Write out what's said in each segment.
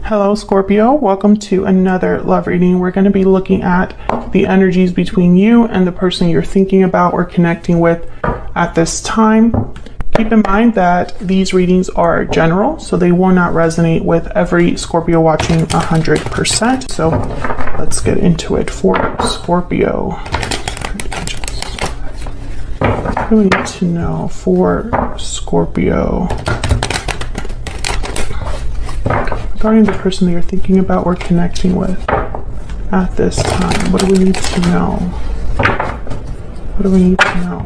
Hello Scorpio, welcome to another love reading. We're going to be looking at the energies between you and the person you're thinking about or connecting with at this time. Keep in mind that these readings are general, so they will not resonate with every Scorpio watching 100%. So let's get into it for Scorpio. What do we need to know for Scorpio regarding the person that you're thinking about or connecting with at this time? What do we need to know? What do we need to know?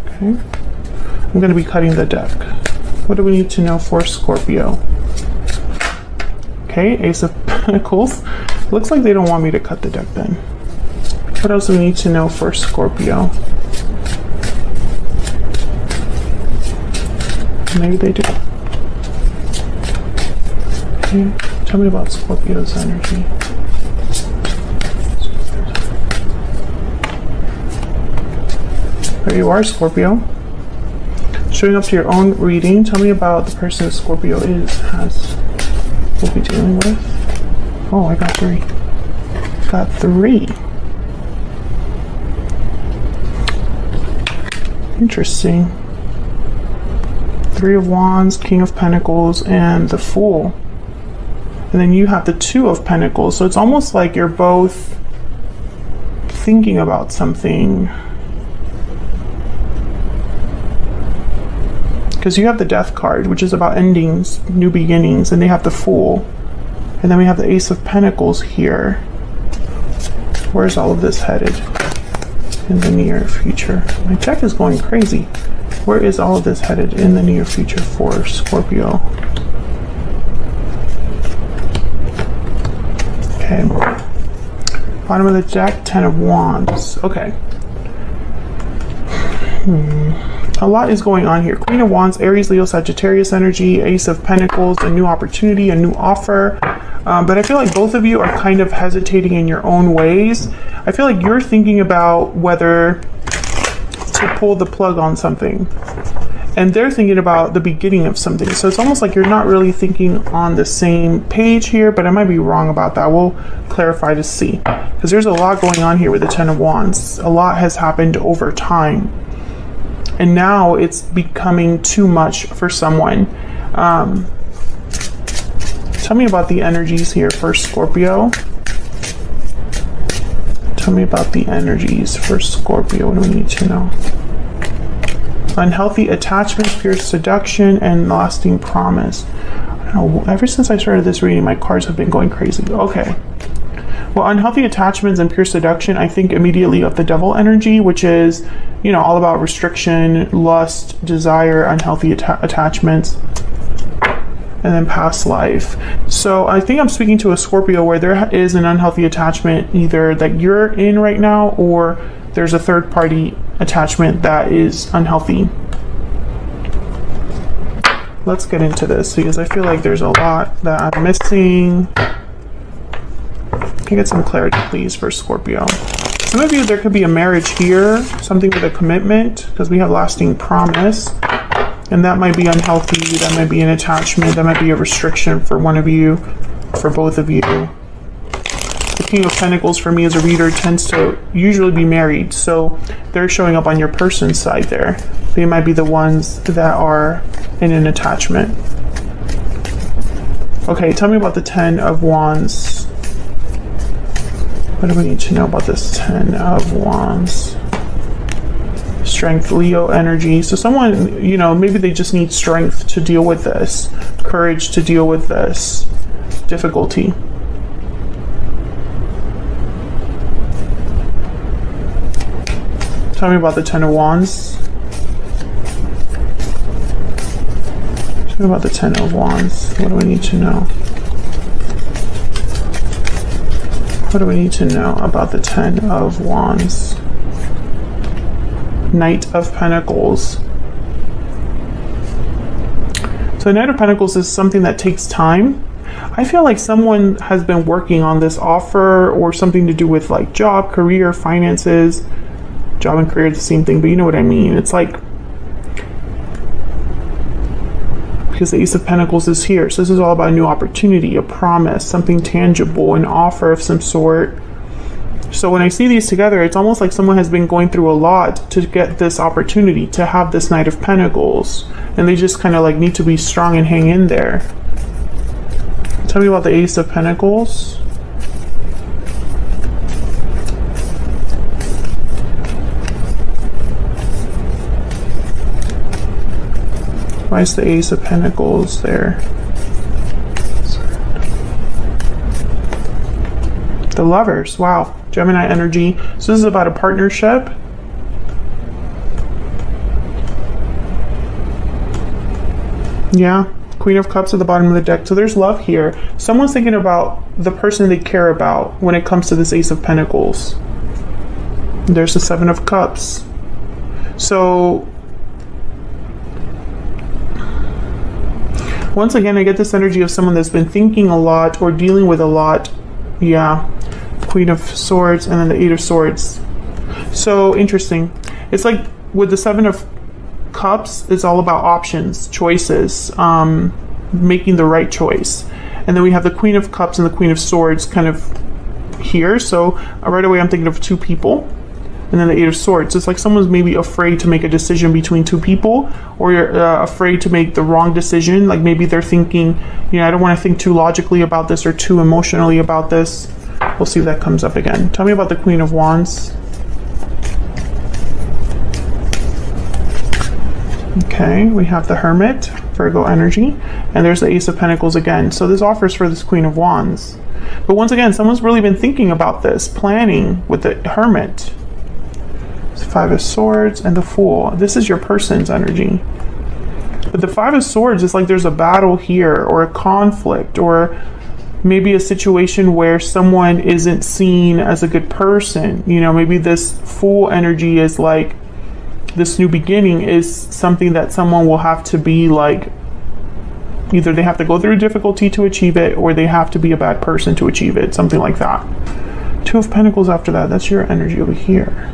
Okay. I'm going to be cutting the deck. What do we need to know for Scorpio? Okay, Ace of Pentacles. Looks like they don't want me to cut the deck then. What else do we need to know for Scorpio? Maybe they do. Okay, tell me about Scorpio's energy. There you are, Scorpio. Showing up to your own reading. Tell me about the person Scorpio will be dealing with. Oh, I got three. Got three. Interesting. Three of Wands, King of Pentacles, and the Fool. And then you have the Two of Pentacles. So it's almost like you're both thinking about something. Because you have the Death card, which is about endings, new beginnings, and they have the Fool. And then we have the Ace of Pentacles here. Where's all of this headed in the near future? My deck is going crazy. Where is all of this headed in the near future for Scorpio? Okay. Bottom of the deck, Ten of Wands. Okay. A lot is going on here. Queen of Wands, Aries, Leo, Sagittarius energy, Ace of Pentacles, a new opportunity, a new offer. But I feel like both of you are kind of hesitating in your own ways. I feel like you're thinking about whether to pull the plug on something, and they're thinking about the beginning of something. So it's almost like you're not really thinking on the same page here, but I might be wrong about that. We'll clarify to see, because there's a lot going on here with the Ten of Wands. A lot has happened over time, and now it's becoming too much for someone. Tell me about the energies here for Scorpio. Tell me about the energies for Scorpio. What do we need to know? Unhealthy attachments, pure seduction, and lasting promise. I don't know. Ever since I started this reading, my cards have been going crazy. Okay. Well, unhealthy attachments and pure seduction, I think immediately of the Devil energy, which is, you know, all about restriction, lust, desire, unhealthy attachments, and then past life. So I think I'm speaking to a Scorpio where there is an unhealthy attachment either that you're in right now, or there's a third party attachment that is unhealthy. Let's get into this because I feel like there's a lot that I'm missing. Can I get some clarity, please, for Scorpio? Some of you, there could be a marriage here, something with a commitment, because we have lasting promise. And that might be unhealthy, that might be an attachment, that might be a restriction for one of you, for both of you. The King of Pentacles for me as a reader tends to usually be married, so they're showing up on your person's side there. They might be the ones that are in an attachment. Okay, tell me about the Ten of Wands. What do we need to know about this Ten of Wands? Strength, Leo energy. So someone, you know, maybe they just need strength to deal with this, courage to deal with this difficulty. Tell me about the Ten of Wands. Tell me about the Ten of Wands. What do we need to know? What do we need to know about the Ten of Wands? Knight of Pentacles. So Knight of Pentacles is something that takes time. I feel like someone has been working on this offer or something to do with like job, career, finances. Job and career, the same thing, but you know what I mean. It's like because the Ace of Pentacles is here. So this is all about a new opportunity, a promise, something tangible, an offer of some sort. So when I see these together, it's almost like someone has been going through a lot to get this opportunity, to have this Knight of Pentacles. And they just kind of like need to be strong and hang in there. Tell me about the Ace of Pentacles. Why is the Ace of Pentacles there? The Lovers, wow. Gemini energy. So this is about a partnership. Yeah. Queen of Cups at the bottom of the deck. So there's love here. Someone's thinking about the person they care about when it comes to this Ace of Pentacles. There's the Seven of Cups. So once again, I get this energy of someone that's been thinking a lot or dealing with a lot. Yeah. Queen of Swords and then the Eight of Swords. So interesting. It's like with the Seven of Cups, it's all about options, choices, making the right choice. And then we have the Queen of Cups and the Queen of Swords kind of here. So right away I'm thinking of two people. And then the Eight of Swords. It's like someone's maybe afraid to make a decision between two people, or you're afraid to make the wrong decision. Like maybe they're thinking, you know, I don't want to think too logically about this or too emotionally about this. We'll see if that comes up again. Tell me about the Queen of Wands. Okay, we have the Hermit, Virgo energy, and there's the Ace of Pentacles again. So this offers for this Queen of Wands. But once again, someone's really been thinking about this, planning with the Hermit. Five of Swords and the Fool. This is your person's energy. But the Five of Swords is like there's a battle here, or a conflict, or maybe a situation where someone isn't seen as a good person. You know, maybe this Fool energy is like this new beginning is something that someone will have to be like, either they have to go through difficulty to achieve it, or they have to be a bad person to achieve it, something like that. Two of Pentacles after that, that's your energy over here.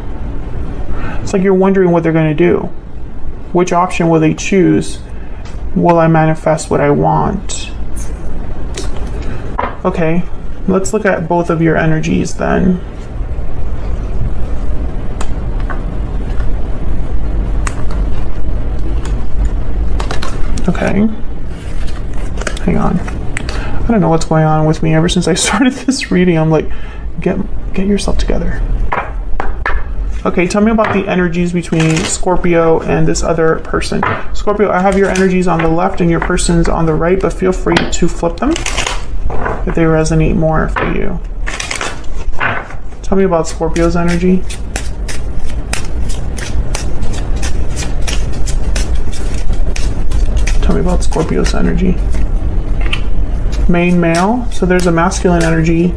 It's like you're wondering what they're going to do. Which option will they choose? Will I manifest what I want? Okay, let's look at both of your energies then. Okay. Hang on. I don't know what's going on with me. Ever since I started this reading, I'm like, get yourself together. Okay, tell me about the energies between Scorpio and this other person. Scorpio, I have your energies on the left and your person's on the right, but feel free to flip them if they resonate more for you. Tell me about Scorpio's energy. Tell me about Scorpio's energy. Main male, so there's a masculine energy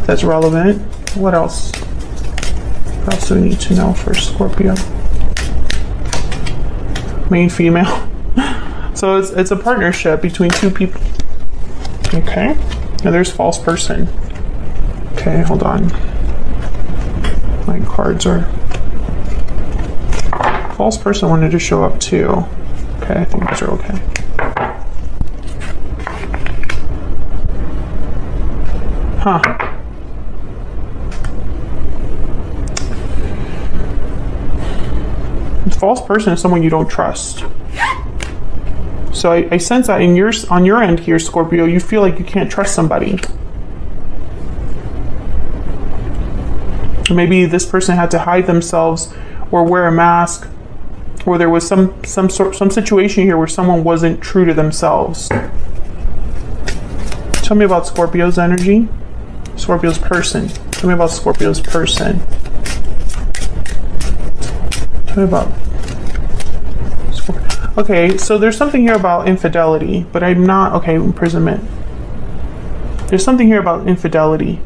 that's relevant. What else? What else do we need to know for Scorpio? Main female. So it's a partnership between two people. Okay. Now there's false person. Okay, hold on. My cards are... False person wanted to show up too. Okay, I think those are okay. Huh. False person is someone you don't trust. So I sense that on your end here, Scorpio, you feel like you can't trust somebody. Maybe this person had to hide themselves or wear a mask, or there was some situation here where someone wasn't true to themselves. Tell me about Scorpio's energy. Scorpio's person. Tell me about Scorpio's person. Tell me about Scorpio. Okay, so there's something here about infidelity, but I'm not... Okay, imprisonment. There's something here about infidelity.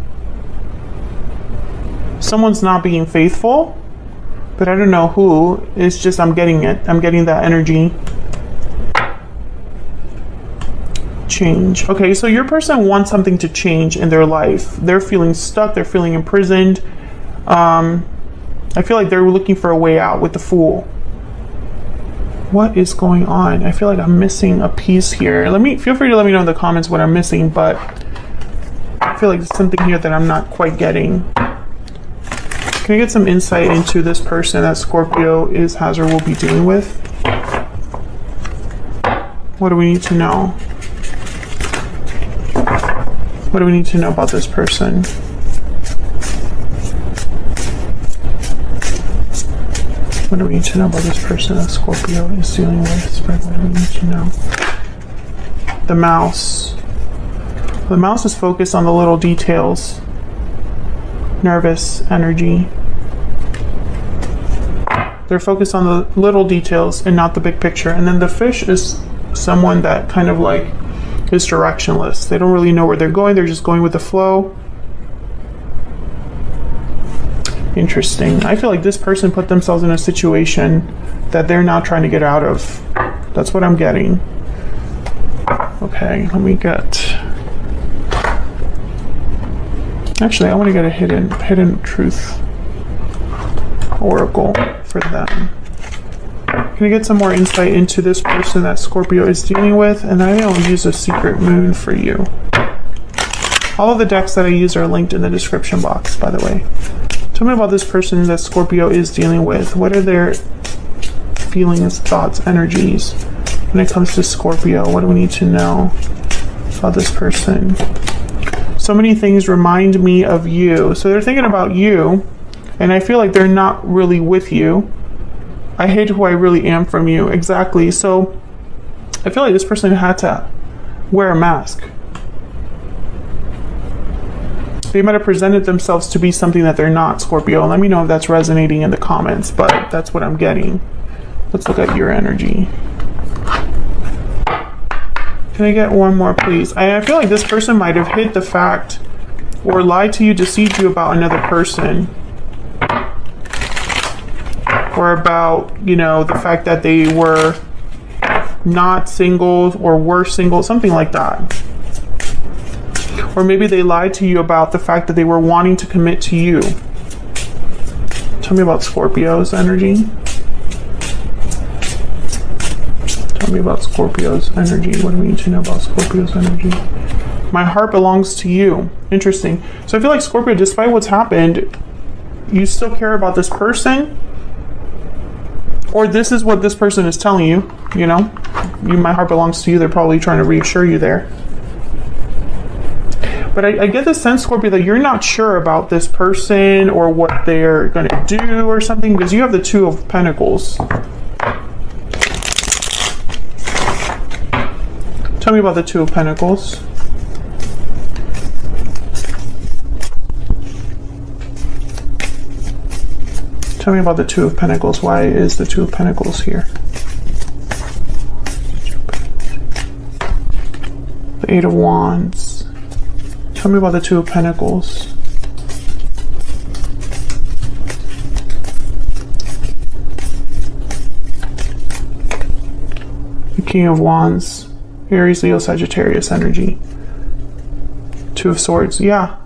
Someone's not being faithful, but I don't know who. It's just I'm getting it. I'm getting that energy. Change. Okay, so your person wants something to change in their life. They're feeling stuck. They're feeling imprisoned. I feel like they're looking for a way out with the Fool. What is going on? I feel like I'm missing a piece here. Feel free to let me know in the comments what I'm missing, but I feel like there's something here that I'm not quite getting. Can I get some insight into this person that Scorpio has or will be dealing with? What do we need to know? What do we need to know about this person? What do we need to know about this person that Scorpio is dealing with? What do we need to know? The mouse. The mouse is focused on the little details. Nervous energy. They're focused on the little details and not the big picture. And then the fish is someone that kind of like is directionless. They don't really know where they're going. They're just going with the flow. Interesting. I feel like this person put themselves in a situation that they're now trying to get out of. That's what I'm getting. Okay, let me get... Actually, I want to get a hidden truth oracle for them. Can I get some more insight into this person that Scorpio is dealing with? And then I will use a secret moon for you. All of the decks that I use are linked in the description box, by the way. Tell me about this person that Scorpio is dealing with. What are their feelings, thoughts, energies when it comes to Scorpio? What do we need to know about this person? So many things remind me of you. So they're thinking about you, and I feel like they're not really with you. I hate who I really am from you. Exactly. So I feel like this person had to wear a mask. They might have presented themselves to be something that they're not, Scorpio. Let me know if that's resonating in the comments, but that's what I'm getting. Let's look at your energy. Can I get one more, please? I feel like this person might have hid the fact or lied to you, deceived you about another person. Or about, you know, the fact that they were not single or were single, something like that. Or maybe they lied to you about the fact that they were wanting to commit to you. Tell me about Scorpio's energy. Tell me about Scorpio's energy. What do we need to know about Scorpio's energy? My heart belongs to you. Interesting. So I feel like Scorpio, despite what's happened, you still care about this person. Or this is what this person is telling you, you know? My heart belongs to you. They're probably trying to reassure you there. But I get the sense, Scorpio, that you're not sure about this person or what they're going to do or something, because you have the Two of Pentacles. Tell me about the Two of Pentacles. Tell me about the Two of Pentacles. Why is the Two of Pentacles here? The Eight of Wands. Tell me about the Two of Pentacles. The King of Wands. Aries, Leo, Sagittarius energy. Two of Swords. Yeah.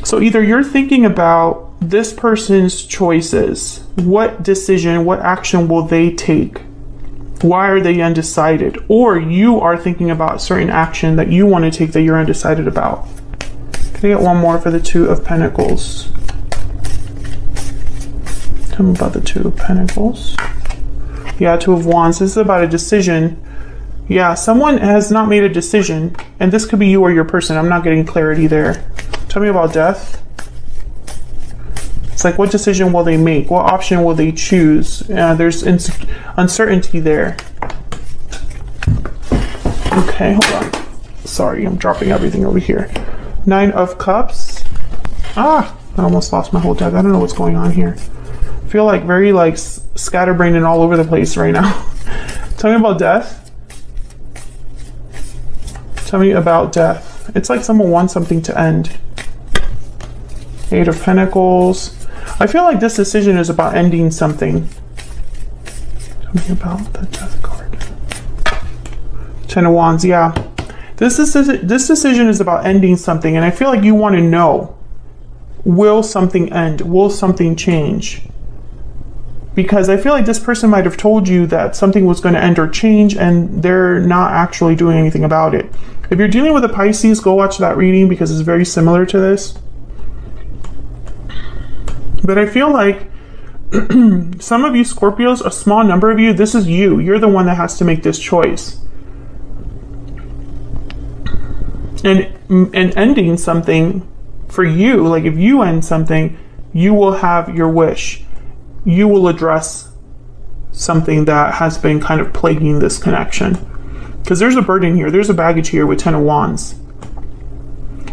So either you're thinking about this person's choices. What decision, what action will they take? Why are they undecided? Or you are thinking about a certain action that you want to take that you're undecided about. Can I get one more for the Two of Pentacles? Tell me about the Two of Pentacles. Yeah, Two of Wands. This is about a decision. Yeah, someone has not made a decision, and this could be you or your person. I'm not getting clarity there. Tell me about Death. It's like, what decision will they make? What option will they choose? There's uncertainty there. Okay, hold on. Sorry, I'm dropping everything over here. Nine of Cups. I almost lost my whole deck. I don't know what's going on here. I feel like very like scatterbrained and all over the place right now. Tell me about Death. Tell me about Death. It's like someone wants something to end. Eight of Pentacles. I feel like this decision is about ending something. Tell me about the Death card. Ten of Wands, yeah. This decision is about ending something, and I feel like you want to know, will something end? Will something change? Because I feel like this person might have told you that something was going to end or change, and they're not actually doing anything about it. If you're dealing with a Pisces, go watch that reading because it's very similar to this. But I feel like some of you Scorpios, a small number of you, this is you. You're the one that has to make this choice. And ending something for you, like if you end something, you will have your wish. You will address something that has been kind of plaguing this connection. Because there's a burden here. There's a baggage here with 10 of Wands.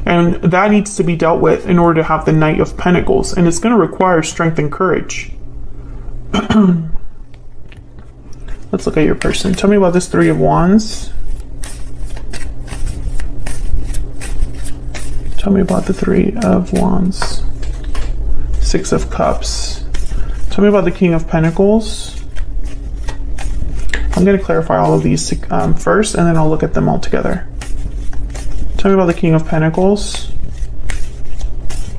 And that needs to be dealt with in order to have the Knight of Pentacles. And it's going to require strength and courage. Let's look at your person. Tell me about this 3 of Wands. Tell me about the 3 of Wands. 6 of Cups. Tell me about the King of Pentacles. I'm going to clarify all of these first, and then I'll look at them all together. Tell me about the King of Pentacles.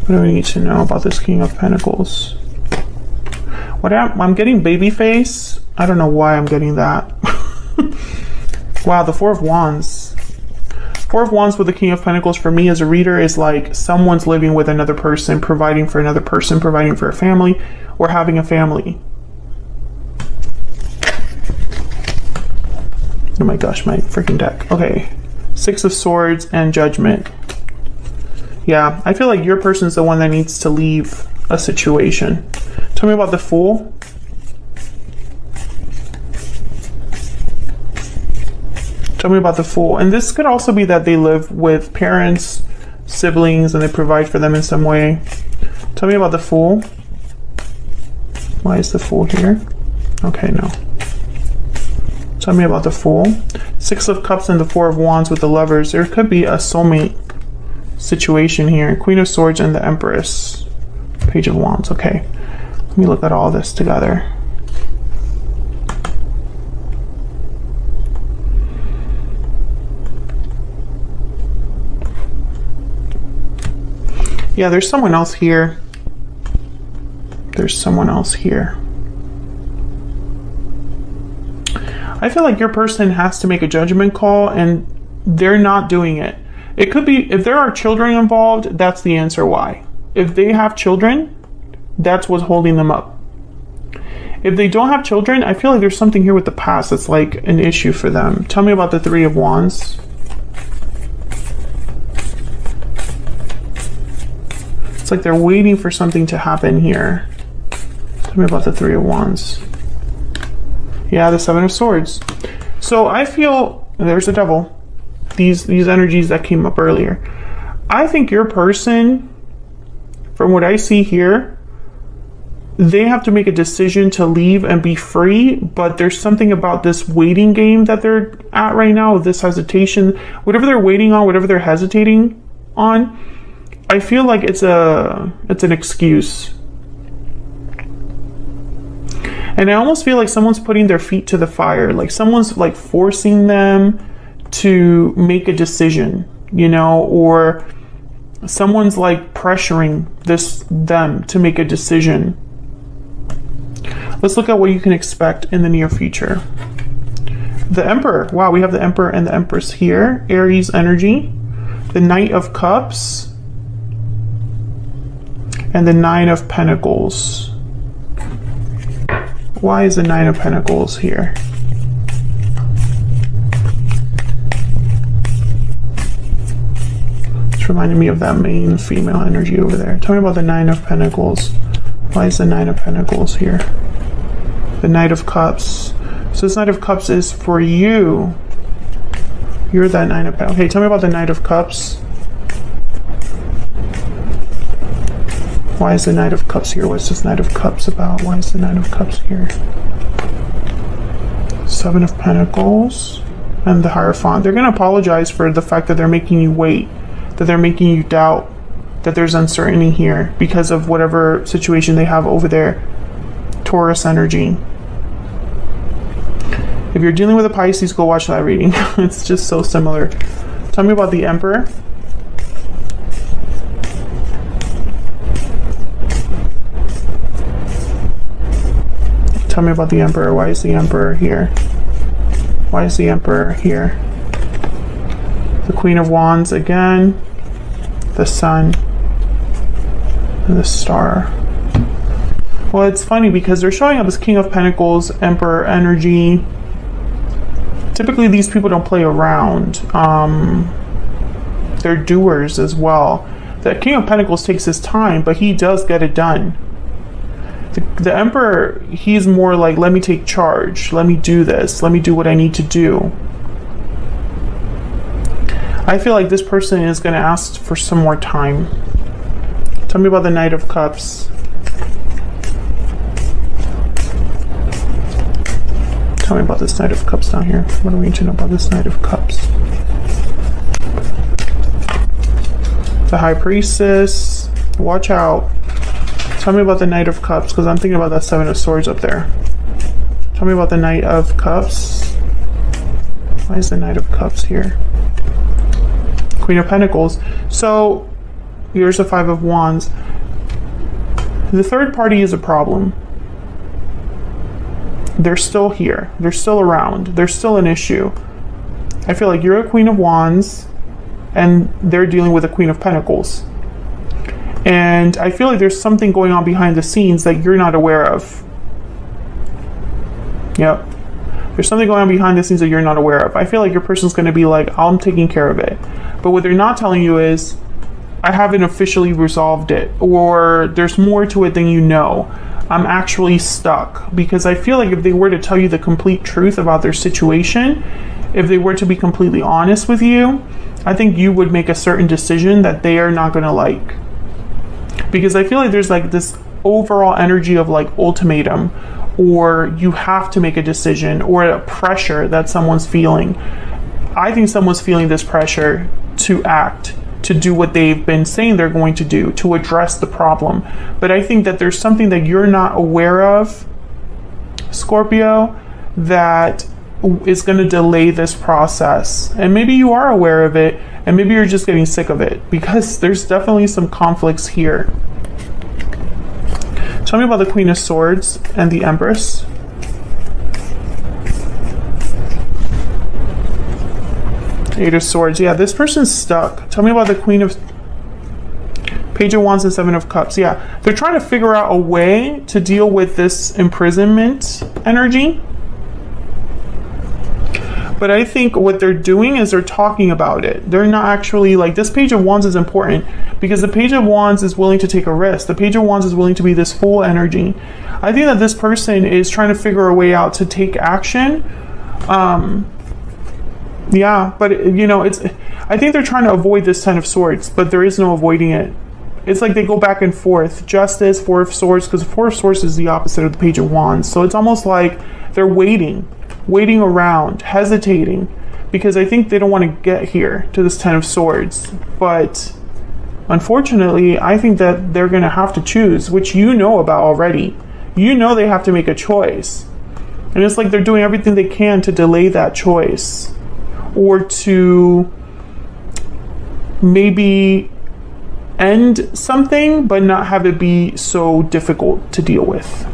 What do we need to know about this King of Pentacles? I'm getting baby face. I don't know why I'm getting that. Wow, the 4 of Wands. 4 of Wands with the King of Pentacles for me as a reader is like someone's living with another person, providing for another person, providing for a family, or having a family. Oh my gosh, my freaking deck. Okay. 6 of Swords and Judgment. Yeah, I feel like your person's the one that needs to leave a situation. Tell me about the Fool. Tell me about the Fool. And this could also be that they live with parents, siblings, and they provide for them in some way. Tell me about the Fool. Why is the Fool here? Okay, no. Tell me about the Fool. 6 of Cups and the 4 of Wands with the Lovers. There could be a soulmate situation here. Queen of Swords and the Empress. Page of Wands. Okay. Let me look at all this together. Yeah, there's someone else here. There's someone else here. I feel like your person has to make a judgment call and they're not doing it. It could be, if there are children involved, that's the answer why. If they have children, that's what's holding them up. If they don't have children, I feel like there's something here with the past that's like an issue for them. Tell me about the 3 of Wands. It's like they're waiting for something to happen here. Tell me about the 3 of Wands. Yeah, the 7 of Swords. So I feel there's the Devil. These energies that came up earlier. I think your person, from what I see here, they have to make a decision to leave and be free, but there's something about this waiting game that they're at right now, this hesitation, whatever they're waiting on, whatever they're hesitating on, I feel like it's an excuse. And I almost feel like someone's putting their feet to the fire, like someone's like forcing them to make a decision, you know, or someone's like pressuring them to make a decision. Let's look at what you can expect in the near future. The Emperor. Wow, we have the Emperor and the Empress here. Aries energy. The Knight of Cups. And the 9 of Pentacles. Why is the 9 of Pentacles here? It's reminding me of that main female energy over there. Tell me about the 9 of Pentacles. Why is the 9 of Pentacles here? The Knight of Cups. So this Knight of Cups is for you. You're that 9 of Pentacles. Okay, tell me about the Knight of Cups. Why is the Knight of Cups here? What's this Knight of Cups about? Why is the Knight of Cups here? 7 of Pentacles and the Hierophant. They're going to apologize for the fact that they're making you wait, that they're making you doubt, that there's uncertainty here because of whatever situation they have over there. Taurus energy. If you're dealing with a Pisces, go watch that reading. It's just so similar. Tell me about the Emperor. Tell me about the Emperor. Why is the Emperor here? Why is the Emperor here? The Queen of Wands again. The Sun. And the Star. Well, it's funny because they're showing up as King of Pentacles, Emperor energy. Typically, these people don't play around. They're doers as well. The King of Pentacles takes his time, but he does get it done. The Emperor, he's more like, let me take charge. Let me do this. Let me do what I need to do. I feel like this person is going to ask for some more time. Tell me about the Knight of Cups. Tell me about this Knight of Cups down here. What do we need to know about this Knight of Cups? The High Priestess. Watch out. Tell me about the Knight of Cups, because I'm thinking about that Seven of Swords up there. Tell me about the Knight of Cups. Why is the Knight of Cups here? Queen of Pentacles. So, here's the Five of Wands. The third party is a problem. They're still here. They're still around. They're still an issue. I feel like you're a Queen of Wands and they're dealing with a Queen of Pentacles. And I feel like there's something going on behind the scenes that you're not aware of. Yep. There's something going on behind the scenes that you're not aware of. I feel like your person's going to be like, I'm taking care of it. But what they're not telling you is, I haven't officially resolved it. Or there's more to it than you know. I'm actually stuck. Because I feel like if they were to tell you the complete truth about their situation, if they were to be completely honest with you, I think you would make a certain decision that they are not going to like. Because I feel like there's like this overall energy of like ultimatum, or you have to make a decision, or a pressure that someone's feeling. I think someone's feeling this pressure to act, to do what they've been saying they're going to do, to address the problem. But I think that there's something that you're not aware of, Scorpio, that is going to delay this process. And maybe you are aware of it, and maybe you're just getting sick of it, because there's definitely some conflicts here. Tell me about the Queen of Swords and the Empress. Eight of Swords. Yeah, this person's stuck. Tell me about the Queen of... Page of Wands and Seven of Cups. Yeah, they're trying to figure out a way to deal with this imprisonment energy. But I think what they're doing is they're talking about it. They're not actually like, this Page of Wands is important because the Page of Wands is willing to take a risk. The Page of Wands is willing to be this full energy. I think that this person is trying to figure a way out to take action. Yeah, but you know, I think they're trying to avoid this Ten of Swords, but there is no avoiding it. It's like they go back and forth. Justice, Four of Swords, because Four of Swords is the opposite of the Page of Wands. So it's almost like they're waiting around, hesitating, because I think they don't want to get here to this Ten of Swords. But unfortunately, I think that they're going to have to choose, which you know about already. You know they have to make a choice. And it's like they're doing everything they can to delay that choice, or to maybe end something but not have it be so difficult to deal with.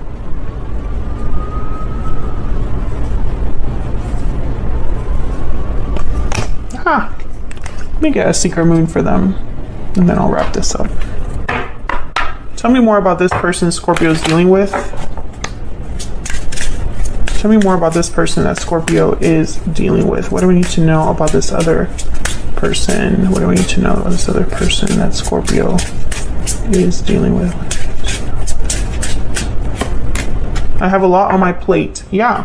Let me get a secret moon for them and then I'll wrap this up. Tell me more about this person Scorpio is dealing with. Tell me more about this person that Scorpio is dealing with. What do we need to know about this other person? What do we need to know about this other person that Scorpio is dealing with? I have a lot on my plate. Yeah.